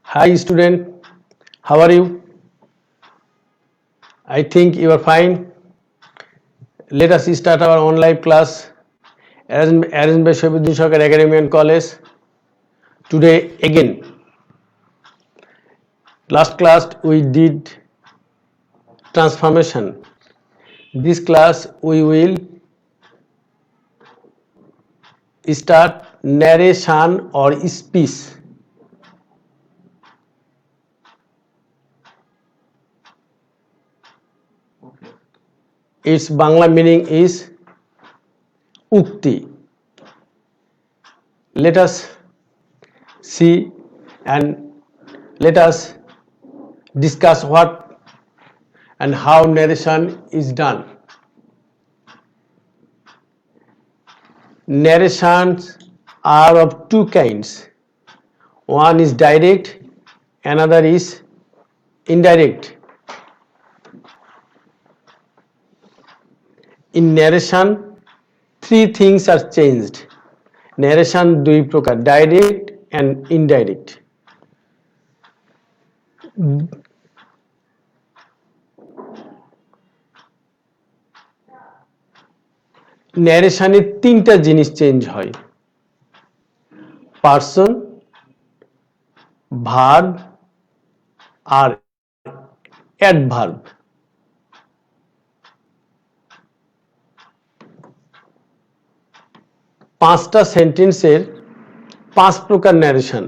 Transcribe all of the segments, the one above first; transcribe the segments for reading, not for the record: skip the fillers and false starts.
Hi student, how are you? I think you are fine. Let us start our online class arranged by Shaibuddin Sarkar Academy and College. Today again, last class we did transformation. This class we will start narration or speech. Its Bangla meaning is Ukti. Let us see and let us discuss what and how narration is done. Narrations are of two kinds. One is direct, another is indirect. In narration, three things are changed. Narration দুই প্রকার, direct and indirect. ন্যারেশনে তিনটা জিনিস change হয়: person, verb আর adverb. পাঁচটা সেন্টেন্সের পাঁচ প্রকার narration: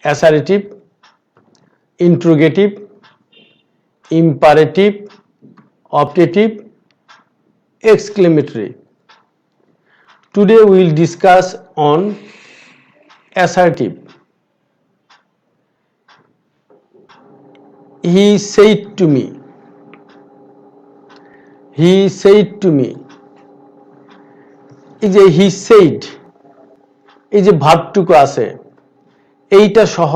assertive, interrogative, imperative, optative, exclamatory. Today we will discuss on assertive. He said to me. He said to me. এই যে he said, এই যে ভার্বটুকু আছে এইটা সহ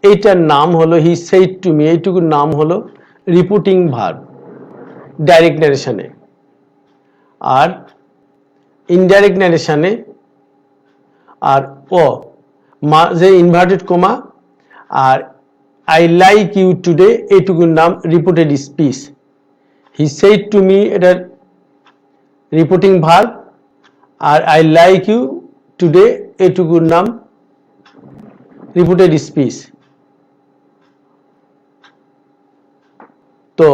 এইটার নাম হলো he said to me, এইটুকুর নাম হলো রিপিটিং ভার্ব ডাইরেক্ট ন্যারেশনে। আর ইনডাইরেক্ট ন্যারেশনে আর যে ইনভার্টেড কমা আর আই লাইক ইউ টুডে এইটুকুর নাম repeated speech. He said to me এটার রিপিটিং ভার্ব আর আই লাইক ইউ টুডে এইটুকুর নাম রিপিটেড স্পিচ। তো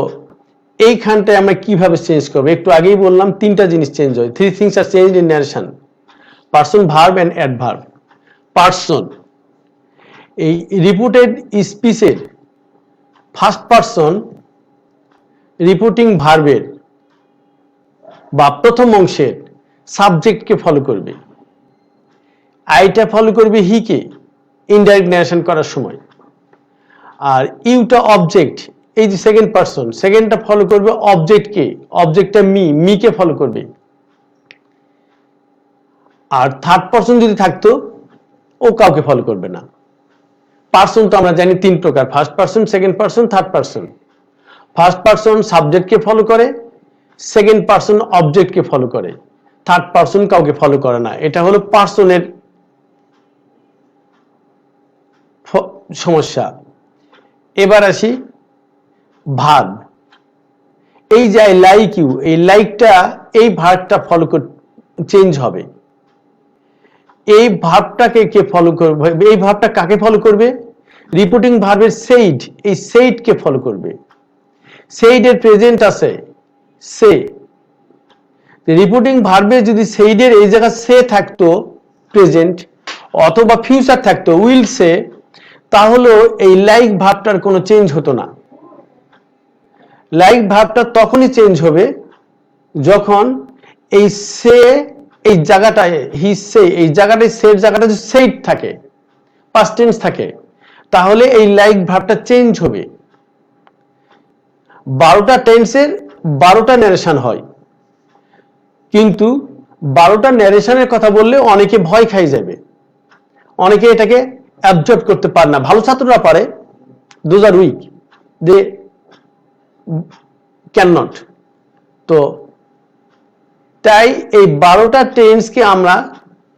এইখানটায় আমরা কিভাবে চেঞ্জ করবো? একটু আগেই বললাম তিনটা জিনিস চেঞ্জ হয়। Three things are change in narration: person, verb and adverb. Person, এই রিপিটেড স্পিচের ফার্স্ট পারসন রিপিটিং ভার্বের বা প্রথম অংশের সাবজেক্টকে ফলো করবে, আইটা ফলো করবে হিকে ইনডাইরেক্ট ন্যারেশন করার সময়, আর ইউটা অবজেক্ট, এই যে সেকেন্ড পারসন সেকেন্ডটা ফলো করবে অবজেক্টকে, অবজেক্টটা মিকে ফলো করবে। আর থার্ড পারসন যদি থাকতো ও কাউকে ফলো করবে না। পারসন তো আমরা জানি তিন প্রকার: first person, second person, third person. First person সাবজেক্টকে ফলো করে, সেকেন্ড পারসন অবজেক্টকে ফলো করে, থার্ড পারসন কাউকে ফলো করে না। এটা হলো পারসনের সমস্যা। এবার আসি ভার্ব। এই যে আই লাইক ইউ, এই লাইকটা এই ভার্বটা ফলো চেঞ্জ হবে। এই ভার্বটাকে কে ফলো করবে? এই ভার্বটা কাকে ফলো করবে? রিপিটিং ভার্বের সেইড, এই সেইড কে ফলো করবে। সেইড এর প্রেজেন্ট আছে সে, রিপিটিং ভার্বে যদি সেইডের এই জায়গা সে থাকতো প্রেজেন্ট, অথবা ফিউচার থাকতো উইল সে, তাহলে এই লাইক ভার্বটার কোনো চেঞ্জ হতো না। লাইক ভার্বটা তখনই চেঞ্জ হবে যখন এই সে এই জায়গাটায় হি সে এই জায়গাটায় সের জায়গাটা যদি সেইড থাকে, পাস্ট টেন্স থাকে, তাহলে এই লাইক ভার্বটা চেঞ্জ হবে। 12টা টেন্সের 12টা ন্যারেশন হয়, কিন্তু 12টা ন্যারেশনের কথা বললে অনেকে ভয় খাই যাবে, অনেকে এটাকে অ্যাবজর্ব করতে পারে না। ভালো ছাত্ররা পারে, those are weak, they can not. তো তাই এই 12টা টেন্সকে আমরা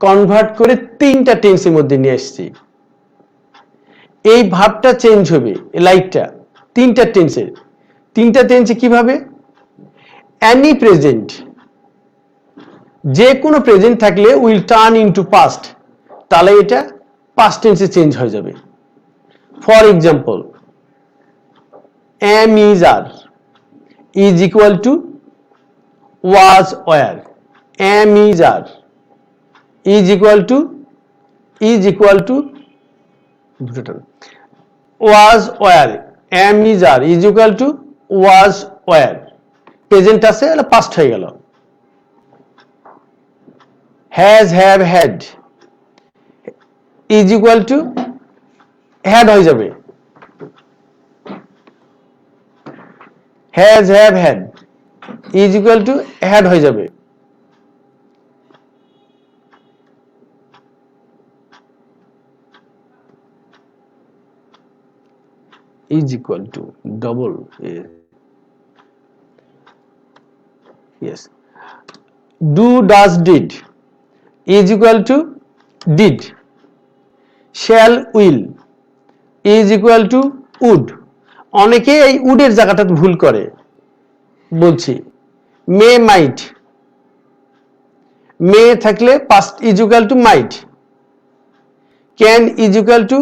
কনভার্ট করে তিনটা টেন্সের মধ্যে নিয়ে আসছি। এই ভার্বটা চেঞ্জ হবে, লাইকটা তিনটা টেন্সে কিভাবে? এনি প্রেজেন্ট, যে কোনো প্রেজেন্ট থাকলে উইল টার্ন ইনটু পাস্ট, তাহলে এটা পাস্ট টেন্সে চেঞ্জ হয়ে যাবে। For example, am is are is equal to was were, am is are is equal to was were, am is are is equal to was were, present আছে এটা past হয়ে গেল। has have had is equal to had হয়ে যাবে, has have had is equal to had হয়ে যাবে। is equal to double a, yes, do does did is equal to did, shall will is equal to would, অনেকে এই উডের জায়গাটা ভুল করে, বলছি মে মাইট, মে থাকলে past is equal to might, can is equal to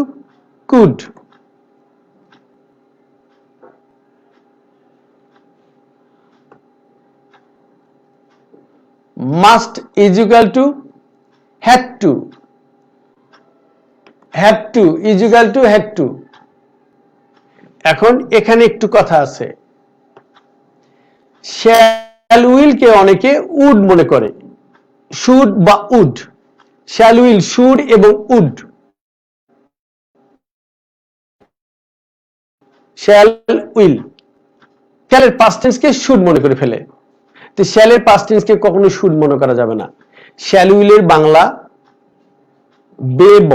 could, must is equal to had to, is equal to had to. এখন এখানে একটু কথা আছে, শ্যাল উইল কে অনেকে উড মনে করে, শুড বা উড, শ্যাল উইল শুড এবং উড, শ্যাল উইল শ্যালের পাস্ট টেন্স কে শুড মনে করে ফেলে, তো শ্যালের পাস্ট টেন্স কে কখনো শুড মনে করা যাবে না। শ্যাল উইলের বাংলা বেব,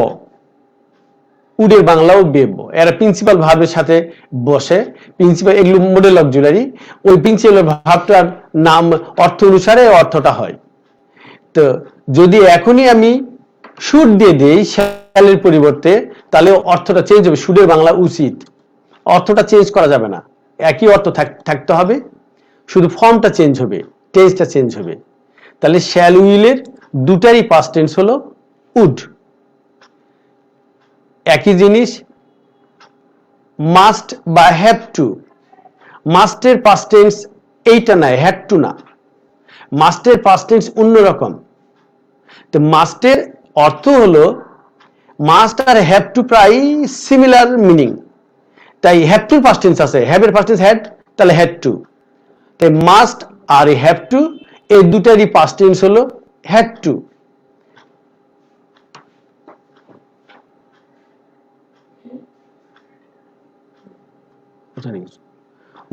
উডের বাংলাও বেব, এরা প্রিন্সিপাল ভার্বের সাথে বসে, প্রিন্সিপাল এগুলো মডেল অক্সিলারি, ওই প্রিন্সিপাল ভার্বটার নাম অর্থ অনুসারে অর্থটা হয়। তো যদি এখনই আমি শুড দিয়ে দেই শ্যালের পরিবর্তে, তাহলে অর্থটা চেঞ্জ হবে, শুডের বাংলা উচিত, অর্থটা চেঞ্জ করা যাবে না, একই অর্থ থাকতে হবে, শুধু ফর্মটা চেঞ্জ হবে, টেন্সটা চেঞ্জ হবে। তাহলে শ্যাল উইলের দুটারই পাস্ট টেন্স হলো উড। একই জিনিস মাস্ট বা হ্যাভ টু, মাস্টের পাস্ট টেন্স এইটা না, হ্যাড টু না, মাস্টের পাস্ট টেন্স অন্যরকম। তো মাস্টের অর্থ হলো, মাস্ট আর হ্যাভ টু প্রায় সিমিলার মিনিং, তাই হ্যাভ টুর পাস্ট টেন্স আছে, হ্যাভ এর পাস্ট টেন্স হ্যাড, তাহলে হ্যাড টু, তাই মাস্ট আর হ্যাভ টু এই দুটারই পাস্ট টেন্স হলো হ্যাড টু।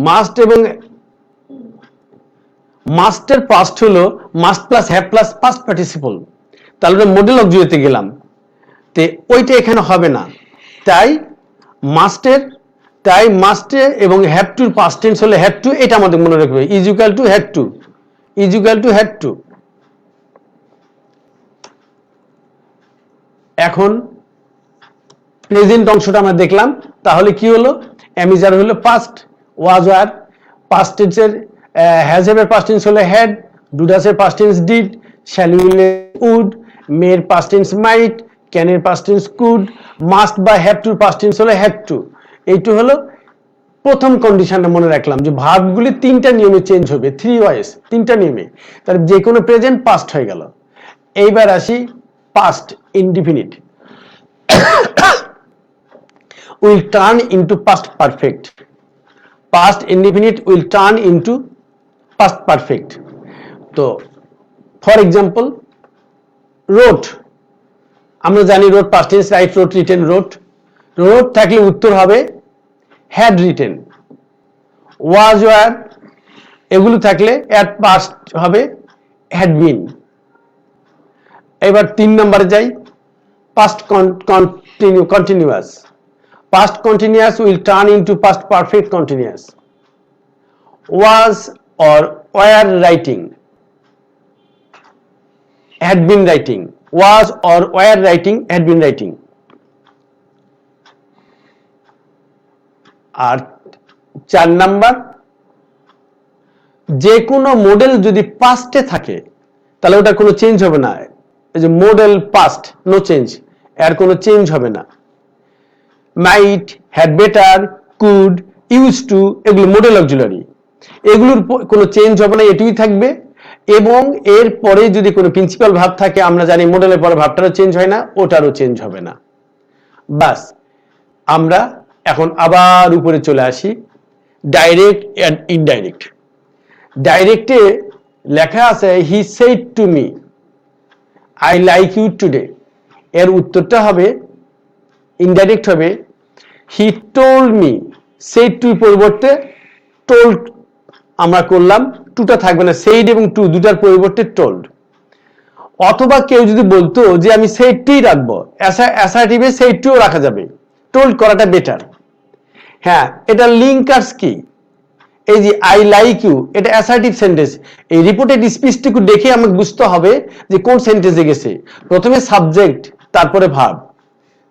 মাস্ট এবং মাস্টের পাস্ট হলো must plus have plus past participle, তাহলে মডেল অক্সিলারিতে গেলাম, তে ওইটা এখানে হবে না, তাই মাস্টে এবং হ্যাভ টুর পাস্ট টেন্স হলে হ্যাড টু, এটা আমাদের মনে রাখবে, is equal to had to, is equal to had to. এখন প্রেজেন্ট অংশটা আমরা দেখলাম, তাহলে কি হলো, অ্যামিজার হলো পাস্ট, ওয়াজ ওয়ার পাস্ট টেন্সের, হ্যাজ হ্যাভ এর পাস্ট টেন্স হলো হ্যাড, ডু ডাস এর past tense did, shall will would, মের পাস্ট টেন্স মাইট, ক্যান এর পাস্ট টেন্স কুড, মাস্ট বা হ্যাভ টুর পাস্ট টেন্স হলো হ্যাড টু। এইটা হলো প্রথম কন্ডিশনটা মনে রাখলাম, যে ভার্বগুলি তিনটা নিয়মে চেঞ্জ হবে, থ্রি ওয়াইজ, তিনটা নিয়মে, তার যে কোনো প্রেজেন্ট পাস্ট হয়ে গেল। এইবার আসি past indefinite, will turn into past perfect, past indefinite will turn into past perfect। তো ফর এক্সাম্পল wrote, আমরা জানি wrote past tense, right, wrote, written, wrote, wrote থাকলে উত্তর হবে had written, was were এগুলো থাকলে at past হবে had been। এবার 3 নম্বরে যাই, past continuous, past continuous will turn into past perfect continuous, was or were writing, had been writing, was or were writing, had been writing। আর 4 number, যে কোনো model যদি পাস্টে থাকে তাহলে ওটা কোনো চেঞ্জ হবে না। এই যে মডেল পাস্ট, নো চেঞ্জ, এর কোনো চেঞ্জ হবে না। Might, had better, could, use to, এগুলো মডেল অক্সিলারি, এগুলোর কোনো চেঞ্জ হবে না, এটুই থাকবে। এবং এর পরে যদি কোনো প্রিন্সিপাল ভার্ব থাকে, আমরা জানি মডেলের পরে ভার্বটারও চেঞ্জ হয় না, ওটারও চেঞ্জ হবে না। বাস, আমরা এখন আবার উপরে চলে আসি, ডাইরেক্ট এন্ড ইনডাইরেক্ট। ডাইরেক্টে লেখা আছে he said to me I like you today, এর উত্তরটা হবে ইনডাইরেক্ট হবে he told me, said to পরিবর্তে টোল্ড আমরা করলাম, টুটা থাকবে না, সেইড এবং টু দুটার পরিবর্তে টোল্ড। অথবা কেউ যদি বলতো যে আমি সেইডটিই রাখবো, অ্যাসার্টিভে সেইড টুও রাখা যাবে, টোল্ড করাটা বেটার। হ্যাঁ, এটা লিঙ্কার্স কি, এই যে আই লাইক ইউ, এটা অ্যাসার্টিভ সেন্টেন্স। এই রিপোর্টেড স্পিচটুকু দেখে আমাকে বুঝতে হবে যে কোন সেন্টেন্সে গেছে, প্রথমে সাবজেক্ট তারপরে ভার্ব,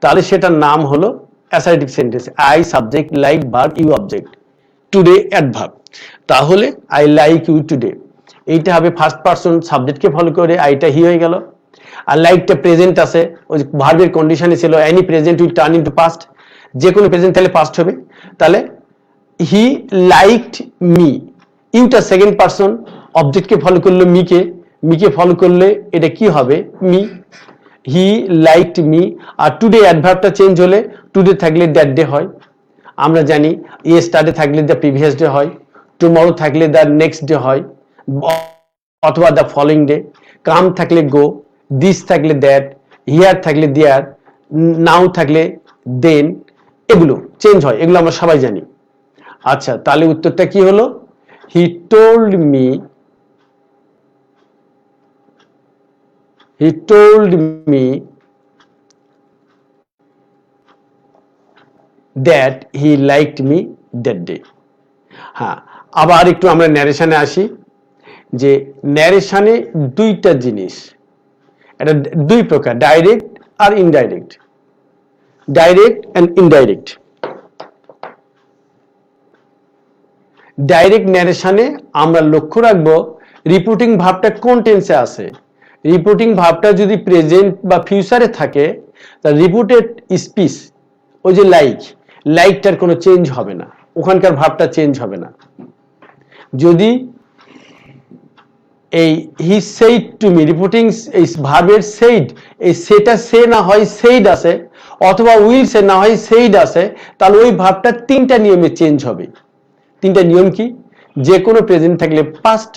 তাহলে সেটার নাম হলো assertive sentence. I subject, like verb, you object, today adverb. তাহলে আই লাইক ইউ টুডে, এইটা হবে ফার্স্ট পারসন, সাবজেক্টকে ফলো করে আইটা হি হয়ে গেল। আর লাইকটা প্রেজেন্ট আছে, ওই ভার্বের কন্ডিশনে ছিল any present will turn into past, যে কোনো প্রেজেন্ট তাহলে পাস্ট হবে। তাহলে হি লাইকড মি, ইউটা সেকেন্ড পারসন, অবজেক্টকে ফলো করলো মিকে, মিকে ফলো করলে এটা কি হবে মি, হি লাইকড মি। আর টুডে অ্যাডভার্বটা চেঞ্জ হলে টুডে থাকলে দ্যাট ডে হয়, আমরা জানি ইয়েস্টারডে থাকলে দ্য প্রিভিয়াস ডে হয়, টুমরো থাকলে দ্য নেক্সট ডে হয়, অথবা দ্য ফলোইং ডে, কাম থাকলে গো, দিস থাকলে দ্যাট, হিয়ার থাকলে দেয়ার, নাও থাকলে দেন, এগুলো চেঞ্জ হয়, এগুলো আমরা সবাই জানি। আচ্ছা, তাহলে উত্তরটা কি হলো, হি told me, he told me that he liked me that day. হ্যাঁ, আবার একটু আমরা ন্যারেশনে আসি, যে ন্যারেশনে দুইটা জিনিস, এটা দুই প্রকার, ডাইরেক্ট আর indirect, direct and indirect. Direct ন্যারেশনে আমরা লক্ষ্য রাখবো রিপোর্টিং ভার্বটা কোন টেন্সে আছে। রিপোর্টিং ভার্বটা যদি প্রেজেন্ট বা ফিউচারে থাকে, তাহলে রিপোর্টেড স্পিচ, ওই যে লাইকটার কোনো চেঞ্জ হবে না, ওখানকার ভার্বটা চেঞ্জ হবে না। যদি এই he said to me, reporting এই ভার্বের সেইড, এই সেটা সে না হয় সেইড আছে, অথবা উইল সে না হয় সেইড আছে, তাহলে ওই ভার্বটা তিনটা নিয়মে চেঞ্জ হবে। তিনটা নিয়ম কি, যে কোনো প্রেজেন্ট থাকলে পাস্ট,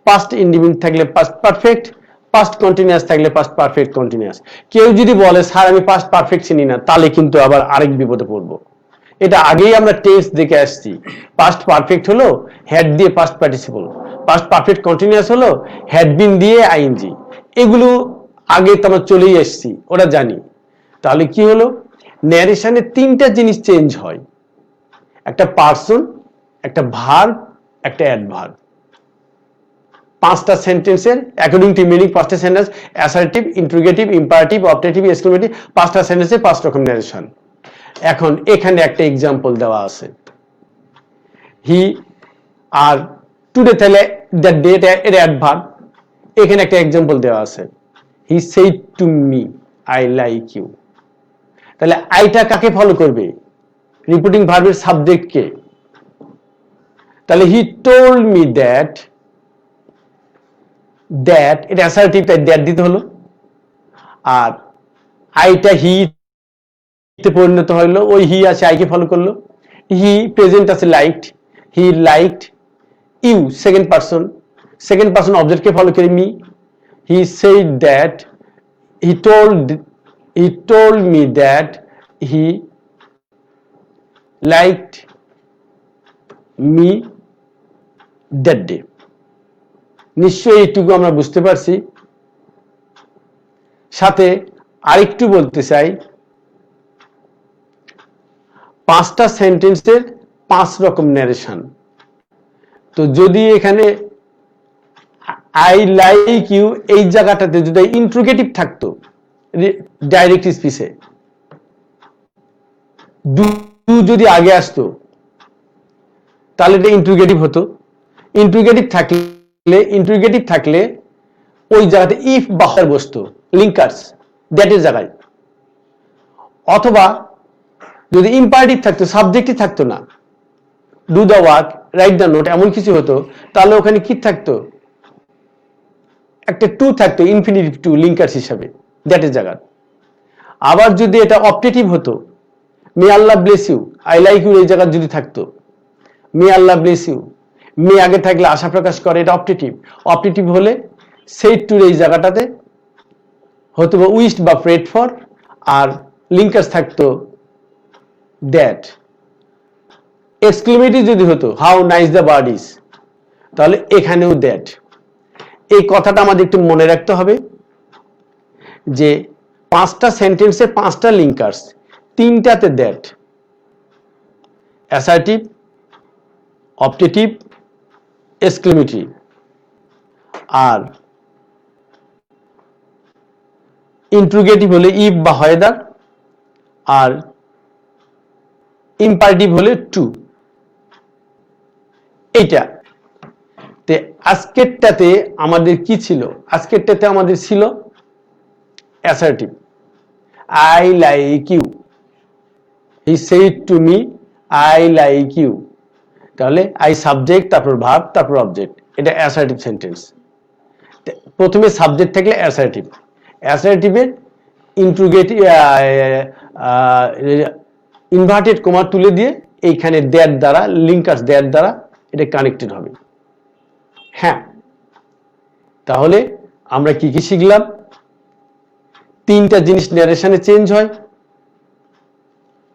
পাস্ট ইনডিফিনিট থাকলে পাস্ট পারফেক্ট, পাস্ট কন্টিনিউয়াস থাকলে পাস্ট পারফেক্ট কন্টিনিউয়াস। কেউ যদি বলে স্যার আমি পাস্ট পারফেক্ট চিনি না, তাহলে কিন্তু আবার আরেক বিপদে পড়বো। এটা আগেই আমরা টেন্স দেখে আসছি, পাস্ট পারফেক্ট হলো হ্যাড দিয়ে past participle, past perfect continuous হলো হ্যাড বিন দিয়ে আইএনজি, এগুলো আগে তো আমরা চলেই আসছি, ওরা জানি। তাহলে কি হলো, ন্যারেশনে তিনটা জিনিস চেঞ্জ হয়, একটা পার্সন, একটা ভার্ব, একটা অ্যাডভার্ব। পাঁচটা সেন্টেন্সের অ্যাকর্ডিং টু মিনিং পাঁচটা sentence, assertive, interrogative, imperative, objective, exclamative, পাঁচটা সেন্টেন্সে পাঁচ রকম ন্যারেশন। এখন এখানে একটা এক্সাম্পল দেওয়া আছে, হি আর টুডে তাহলে দ্যাট ডে, এর অ্যাডভার্ব। এখানে একটা এক্সাম্পল দেওয়া আছে, he said to me I like you. তাহলে আইটা কাকে ফলো করবে, রিপোর্টিং ভার্বের সাবজেক্টকে। তাহলে he told me that, that এটা অ্যাসার্টিভ, তাই দ্যাট দিতে হলো। আর আইটা হি তে পরিণত হলো, ওই হি আছে আইকে ফলো করলো, হি প্রেজেন্ট আছে liked, he liked you second person, second person অবজেক্টকে ফলো করে me, he said that, he told me that he liked me that day. নিশ্চয়ই এইটুকু আমরা বুঝতে পারছি। সাথে আরেকটু বলতে চাই, পাঁচটা সেন্টেন্সের পাঁচ রকম ন্যারেশন। তো যদি এখানে আই লাইক ইউ এই জায়গাটাতে যদি ইন্ট্রোগেটিভ থাকতো ডাইরেক্ট স্পিচে, ডু যদি আগে আসতো তাহলে এটা ইন্ট্রোগেটিভ হতো। ইন্ট্রোগেটিভ থাকলে ওই জায়গাতে ইফ বা হয় বসতো, লিঙ্কার্স দ্যাট এর জায়গায়। অথবা যদি ইম্পারেটিভ থাকতো, সাবজেক্টই থাকতো না, do the work, write the note, এমন কিছু হতো, তাহলে ওখানে কি থাকতো, একটা টু থাকতো, ইনফিনিটিভ টু লিঙ্কার্স হিসাবে দ্যাট এর জায়গা। আবার যদি এটা অপটেটিভ হতো, may Allah bless you, I like you এই জায়গা যদি থাকতো, মে আল্লাহ ব্লেস ইউ, মে আগে থাকলে আশা প্রকাশ করে, এটা অপটেটিভ। অপটেটিভ হলে সেই টুর এই জায়গাটাতে হতো উইশড বা প্রেড ফর, আর লিঙ্কার্স থাকতো দ্যাট। এক্সক্লেমেটিভ যদি হতো, how nice the bird is, তাহলে এখানেও দ্যাট। এই কথাটা আমাদের একটু মনে রাখতে হবে যে পাঁচটা সেন্টেন্সে পাঁচটা লিঙ্কার্স, তিনটাতে দ্যাট, অ্যাসার্টিভ, অপটেটিভ, এক্সক্লেমেটরি। আর ইন্ট্রোগেটিভ হলে ইফ বা হয়দার, আর ইম্পারেটিভ হলে টু। এইটা তে আজকেরটাতে আমাদের কি ছিল, আজকেরটাতে আমাদের ছিল assertive, I like you, he said to me I like you, তাহলে আই সাবজেক্ট, তারপর ভার্ব, তারপর অবজেক্ট, এটা অ্যাসার্টিভ সেন্টেন্স। প্রথমে সাবজেক্ট থাকলে অ্যাসার্টিভ, অ্যাসার্টিভের ইন্ট্রোগেটিভ ইনভার্টেড কমা তুলে দিয়ে এইখানে দ্যাট দ্বারা, লিঙ্কার্স দ্যাট দ্বারা এটা কানেক্টেড হবে। হ্যাঁ, তাহলে আমরা কি কি শিখলাম? তিনটা জিনিস ন্যারেশনে চেঞ্জ হয়,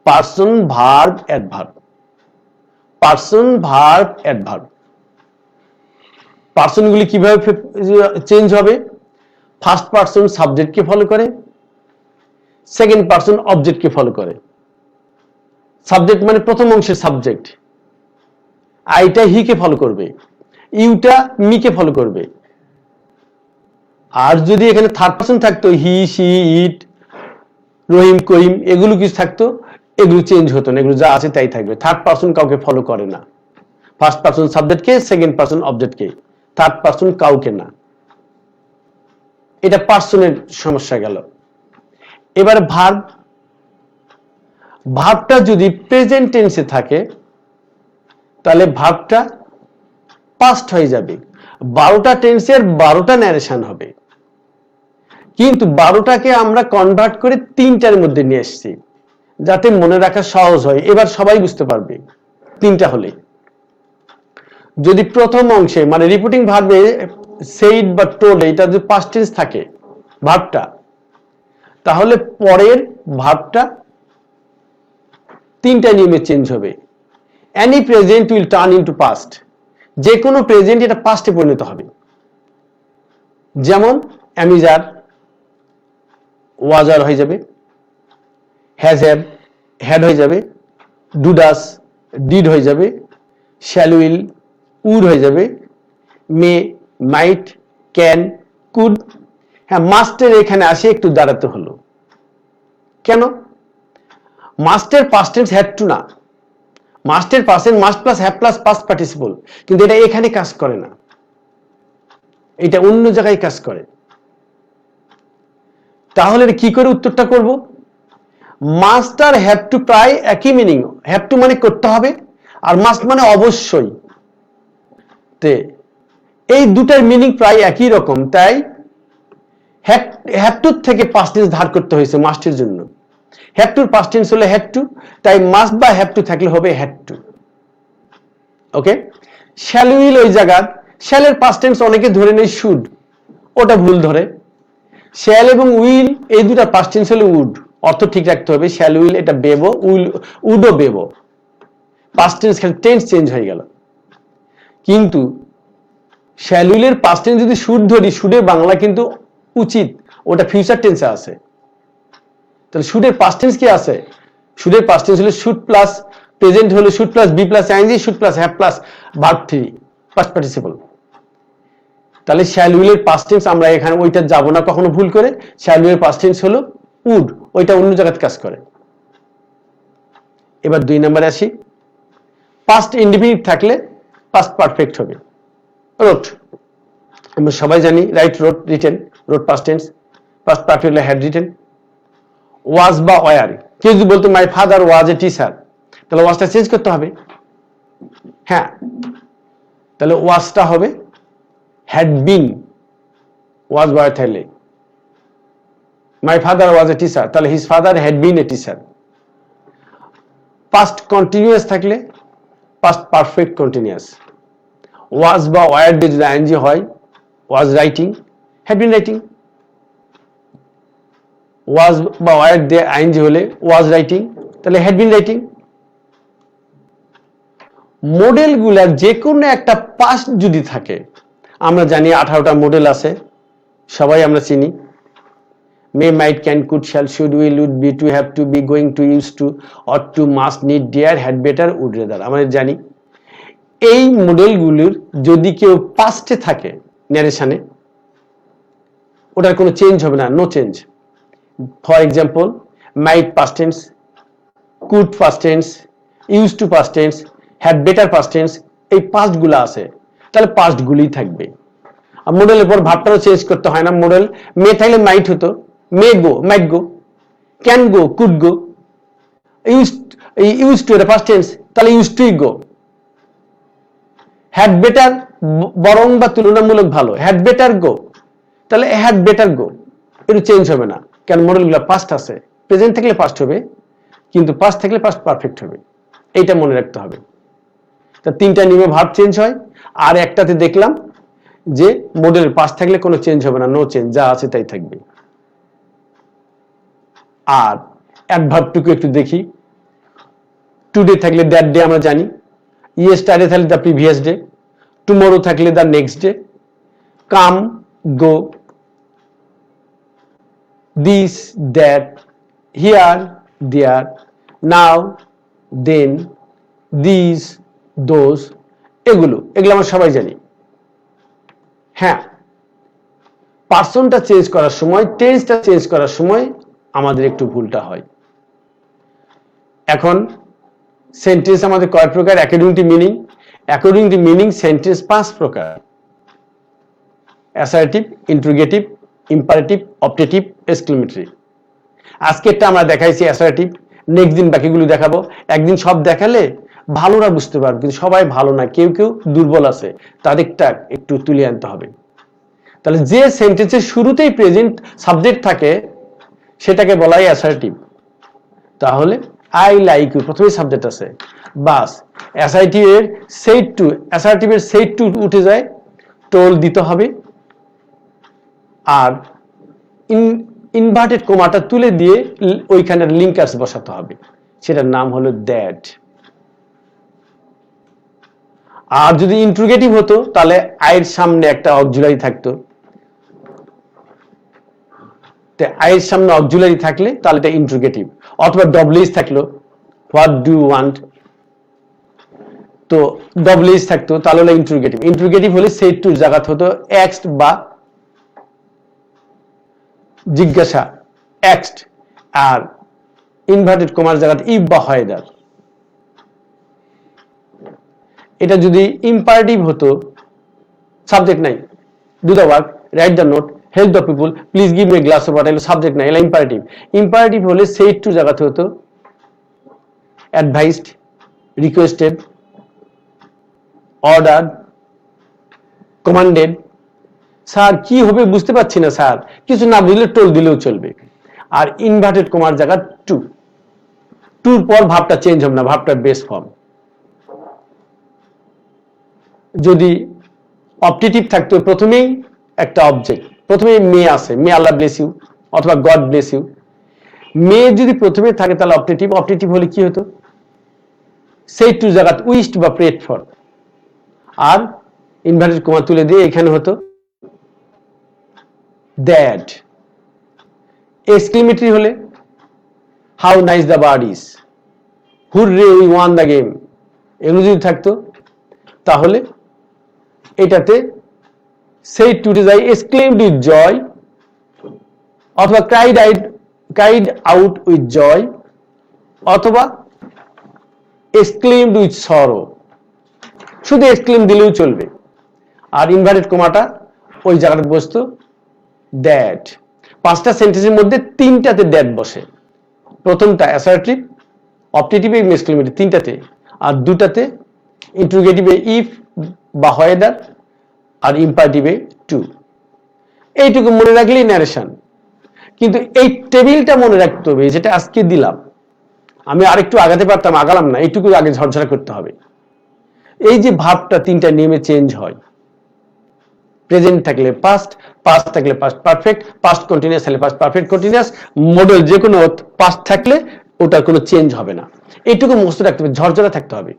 person, verb, adverb. Person, verb, adverb. পার্সনগুলি কিভাবে চেঞ্জ হবে? ফার্স্ট পার্সন সাবজেক্টকে ফলো করে, সেকেন্ড পার্সন অবজেক্টকে ফলো করে। সাবজেক্ট মানে প্রথম অংশের সাবজেক্ট, আইটা হিকে ফলো করবে, ইউটা মিকে ফলো করবে। আর যদি এখানে থার্ড পার্সন থাকতো, হি, সি, ইট, রহিম, করিম, এগুলো কিছু থাকতো, এগুলো চেঞ্জ হতো না, এগুলো যা আছে তাই থাকবে। থার্ড পার্সন কাউকে ফলো করে না, ফার্স্ট পার্সন সাবজেক্টকে, সেকেন্ড পার্সন অবজেক্টকে, থার্ড পার্সন কাউকে না। এটা পার্সনের সমস্যা গেল। এবার ভার্ব, ভার্বটা যদি প্রেজেন্ট টেন্সে থাকে তাহলে ভার্বটা পাস্ট হয়ে যাবে। 12টা টেন্সের 12টা ন্যারেশন হবে, কিন্তু 12টাকে আমরা কনভার্ট করে 3টার মধ্যে নিয়ে এসেছি যাতে মনে রাখা সহজ হয়। এবার সবাই বুঝতে পারবে 3টা হলে। যদি প্রথম অংশে মানে রিপিটিং ভার্বে সেইড বা টোল্ড এটা যদি পাস্ট টেন্স থাকে ভার্বটা, তাহলে পরের ভার্বটা 3টা নিয়মে চেঞ্জ হবে। Any present will turn into past, যে কোনো প্রেজেন্ট এটা পাস্টে পরিণত হবে। যেমন অ্যামিজার ওয়াজার হয়ে যাবে, হ্যাজ হ্যাভ হ্যাড হয়ে যাবে, ডুডাস ডিড হয়ে যাবে, শ্যাল উইল উড হয়ে যাবে, মে মাইট ক্যান কুড। হ্যাঁ, মাস্টের এখানে আসে একটু দাঁড়াতে হলো কেন? মাস্টের পাস্ট টেন্স হ্যাড টু না, মাস্টের past tense must plus have plus past participle, কিন্তু এটা এখানে কাজ করে না, এটা অন্য জায়গায় কাজ করে। তাহলে কি করে উত্তরটা করব? মাস্ট আর হ্যাভ টু প্রায় একই মিনিং। হ্যাভ টু মানে করতে হবে, আর মাস্ট মানে অবশ্যই। তে এই দুটার মিনিং প্রায় একই রকম, তাই হ্যাভ টু থেকে পাস্ট টেন্স ধার করতে হয়েছে মাস্টের জন্য। হ্যাভ টুর পাস্ট টেন্স হলো হ্যাড টু, তাই মাস্ট বা হ্যাভ টু থাকলে হবে had to. Okay, shall will ওই জায়গা, শ্যালের পাস্ট টেন্স অনেকে ধরে নেই শুড, ওটা ভুল ধরে। শ্যাল এবং উইল এই দুটা পাস্ট টেন্স হলো উড, অর্থ ঠিক রাখতে হবে। শ্যাল উইল এটা বেবো, উডও বেবো, পাস্ট টেন্স খালি টেন্স চেঞ্জ হয়ে গেল। কিন্তু শ্যাল উইলের পাস্ট টেন্স যদি শুড ধরি, শুডের বাংলা কিন্তু উচিত, ওটা ফিউচার টেন্সে আছে। তাহলে শুডের পাস্ট টেন্স কি আছে? শুডের পাস্ট টেন্স হলো শুড প্লাস প্রেজেন্ট হলো should plus be plus ING, should plus have plus verb 3 past participle. তাহলে শ্যাল উইলের পাস্ট টেন্স আমরা এখানে ওইটা যাব না কখনো ভুল করে। শ্যাল উইলের পাস্ট টেন্স হলো উড, ওইটা অন্য জায়গায় কাজ করে। এবার 2 নম্বরে আসি। পাস্ট ইনডিফিনিট থাকলে পাস্ট পারফেক্ট হবে। রোট, আমরা সবাই জানি right, wrote, written. Wrote past tense, past perfect হলে হ্যাড রিটেন। ওয়াজ বা ওয়ার, কেউ যদি বলতো মাই ফাদার ওয়াজ এ টিচার, তাহলে ওয়াজটা চেঞ্জ করতে হবে। হ্যাঁ, তাহলে ওয়াজটা হবে হ্যাড বিন। ওয়াজ বা থাকলে my father was a teacher, তাহলে his father had been a teacher. Past continuous থাকলে পাস্ট পারফেক্ট কন্টিনিউয়াস। ওয়াজ বা ওয়ার দিয়ে যদি আইএনজি হয়, was writing, had been writing. Was বা ওয়ার দিয়ে আইএনজি হলে ওয়াজ রাইটিং, তাহলে হ্যাড বিন রাইটিং। মডেলগুলার যে কোনো একটা পাস্ট যদি থাকে, আমরা জানি 18টা মডেল আছে, সবাই আমরা চিনি। May, might, can, could, shall, should, will, would, be, to, have to, be, going to, use to, ought to, must, need, dare, had better, would rather, আমরা জানি। এই মডেলগুলোর যদি কেউ পাস্টে থাকে ন্যারেশনে, ওটার কোনো চেঞ্জ হবে না, no change. For example, might past tense, could past tense, use to past tense, had better past tense, এই পাস্টগুলো আছে, তাহলে পাস্টগুলোই থাকবে। আর মডেলের পর ভাবটাও চেঞ্জ করতে হয় না। মডেল মে থাকলে মাইট হতো, may go, might go, can go, could go. Use to এটা পাস্ট টেন্স, তাহলে ইউজ টুই গো। হ্যাড বেটার বরং বা তুলনামূলক ভালো, হ্যাড বেটার গো, তাহলে হ্যাড বেটার গো, একটু চেঞ্জ হবে না, কারণ মডেলগুলো পাস্ট আছে। প্রেজেন্ট থাকলে পাস্ট হবে, কিন্তু পাস্ট থাকলে পাস্ট পারফেক্ট হবে, এইটা মনে রাখতে হবে। তা 3টা নিয়মে ভার্ব চেঞ্জ হয়। আর একটাতে দেখলাম যে মডেল পাস্ট থাকলে কোনো চেঞ্জ হবে না, নো চেঞ্জ, যা আছে তাই থাকবে। আর অ্যাডভার্বটুকু একটু দেখি। টুডে থাকলে দ্যাট ডে আমরা জানি, ইয়েস্টারডে থাকলে দ্য প্রিভিয়াস ডে, টুমরো থাকলে the next day, come, go, this, that, here, there, now, then, this, those, এগুলো আমরা সবাই জানি। হ্যাঁ, পার্সনটা চেঞ্জ করার সময়, টেন্সটা চেঞ্জ করার সময় আমাদের একটু ভুলটা হয়। এখন সেন্টেন্স আমাদের কয় প্রকার? According to meaning. According to meaning sentence 5 প্রকার: assertive, interrogative, imperative, objective, exclamatory. আজকেরটা আমরা দেখাইছি অ্যাসার্টিভ, নেক্সট দিন বাকিগুলো দেখাবো। একদিন সব দেখালে ভালোরা বুঝতে পারবে, কিন্তু সবাই ভালো না, কেউ কেউ দুর্বল আছে, তাদেরটা একটু তুলে আনতে হবে। তাহলে যে সেন্টেন্সের শুরুতেই প্রেজেন্ট সাবজেক্ট থাকে সেটাকে বলা হয় অ্যাসার্টিভ। তাহলে আই লাইক ইউ প্রথমে সাবজেক্ট আছে, বাস অ্যাসার্টিভের সেইড টু, অ্যাসার্টিভের সেইড টু উঠে যায়, টোল দিতে হবে, আর ইনভার্টেড কোমাটা তুলে দিয়ে ওইখানে লিঙ্কার্স বসাতে হবে, সেটার নাম হলো দ্যাট। আর যদি ইন্টারোগেটিভ হতো তাহলে আয়ের সামনে একটা অক্সিলারি থাকতো। আয়ের সামনে অক্সিলারি থাকলে তাহলে এটা ইন্টারোগেটিভ, অথবা ডবলএস থাকলো, হোয়াট ডু ইউ ওয়ান্ট, তো ডবলএস থাকতো তাহলে হলো ইন্টারোগেটিভ। ইন্টারোগেটিভ হলে সেইড টু জায়গাতে হতো এক্সড বা জিজ্ঞাসা, এক্সড, আর ইনভার্টেড কমার জায়গাতে ইফ বা হয়দার। এটা যদি ইম্পারেটিভ হতো, সাবজেক্ট নাই, do the work, write the note, help the people, please give me a glass of water, subject নাই, এটা ইম্পারেটিভ। ইম্পারেটিভ হলে সেইড টু জায়গাতে হতো advised, requested, order, commanded. Sir কি হবে বুঝতে পারছি না স্যার, কিছু না বুঝলে টোল দিলেও চলবে। আর ইনভার্টেড কমার জায়গা টু, টুর পর ভাবটা চেঞ্জ হবে না, ভাবটা বেস ফর্ম। যদি অবজেক্টিভ থাকতো প্রথমেই একটা অবজেক্ট, প্রথমেই মে আসে, মে আল্লাহ ব্লেস ইউ অথবা গড ব্লেস ইউ। মে যদি প্রথমে থাকে তাহলে অবজেক্টিভ। অবজেক্টিভ হলে কি হতো? সেই টু জায়গা উইশড বা প্রেড ফর, আর ইনভার্টেড কমা তুলে দিয়ে এখানে হতো দ্যাট। এক্সক্লেমেটরি হলে how nice the bird is, hurrah we won the game, এগুলো যদি থাকতো তাহলে এটাতে said to his eye, exclaimed with joy, অথবা cried out with joy, অথবা exclaimed with sorrow. শুধু exclaim দিলেও চলবে, আর ইনভার্টেড কমাটা ওই জায়গাটা বসতো দ্যাট। পাঁচটা সেন্টেন্সের মধ্যে তিনটাতে দ্যাট বসে, প্রথমটা অ্যাসার্টিভ, অপটেটিভে এক্সক্লেমেটিভ তিনটাতে, আর দুটাতে ইন্টারোগেটিভে ইফ বা হোয়েদার, আর ইম্পারেটিভে টু। এইটুকু মনে রাখলেই ন্যারেশন। কিন্তু এই টেবিলটা মনে রাখতে হবে, যেটা আজকে দিলাম। আমি আরেকটু আগাতে পারতাম, আগালাম না, এইটুকু আগে ঝরঝরা করতে হবে। এই যে ভার্বটা তিনটা নিয়মে চেঞ্জ হয়, প্রেজেন্ট থাকলে পাস্ট, পাস্ট থাকলে পাস্ট পারফেক্ট, পাস্ট কন্টিনিউয়াস থাকলে পাস্ট পারফেক্ট কন্টিনিউয়াস, মডেল যে কোনো পাস্ট থাকলে ওটার কোনো চেঞ্জ হবে না। এইটুকু মুখস্থ রাখতে হবে, ঝরঝরা থাকতে হবে।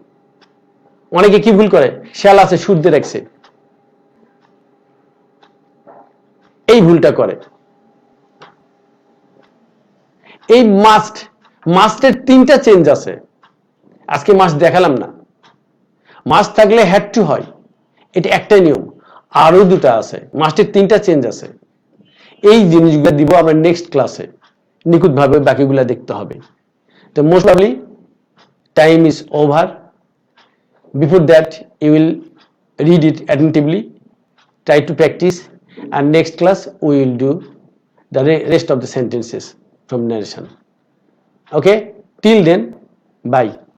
অনেকে কি ভুল করে, শ্যাল আছে সুর দিয়ে রাখছে, এই ভুলটা করে। এই মাস্টের তিনটা চেঞ্জ আছে, আজকে মাস্ট দেখালাম না। মাস্ট থাকলে হ্যাড টু হয়, এটা একটা নিয়ম। আরো দুটা আছে, মাস্টের তিনটা চেঞ্জ আছে। এই জিনিসগুলো দিব আমরা নেক্সট ক্লাসে, নিখুঁতভাবে বাকিগুলো দেখতে হবে। তো most probably time is over. Before that you will read it attentively, try to practice, and next class we will do the rest of the sentences from narration. Okay, till then, bye.